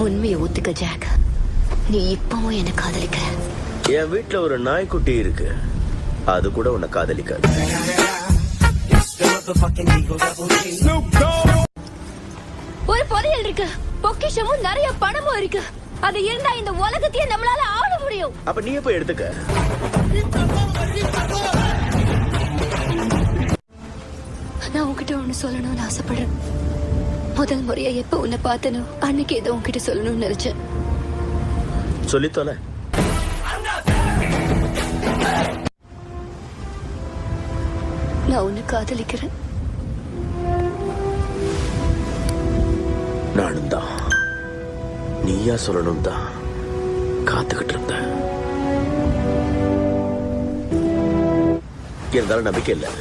உண்மையை ஒத்துக்க ஜாக். நீ இப்பவும் என்ன காதலிக்கிற. என் வீட்டுல ஒரு நாய்க்குட்டி இருக்கு, அது கூட உன்னை காதலிக்காது. ஒரு பொரியல் இருக்கு, பொக்கிஷமும் நிறைய பணமும் இருக்கு. அது இருந்தா இந்த உலகத்தையே நம்மளால ஆள முடியும். அப்ப நீ போய் எடுத்துக்க. நான் உன்கிட்ட ஒண்ணு சொல்லணும்னு ஆசைப்படுறேன். முதல் முறையா எப்ப உன்னை பார்த்தனோ அன்னைக்கு ஏதோ உன்கிட்ட சொல்லணும்னு நினைச்சேன். சொல்லித்தோல. நான் உன்னை காதலிக்கிறேன். நானும் தான். நீயா சொல்லணும் தான் காத்துக்கிட்டு இருந்த. இருந்தாலும் நம்பிக்கை இல்லை.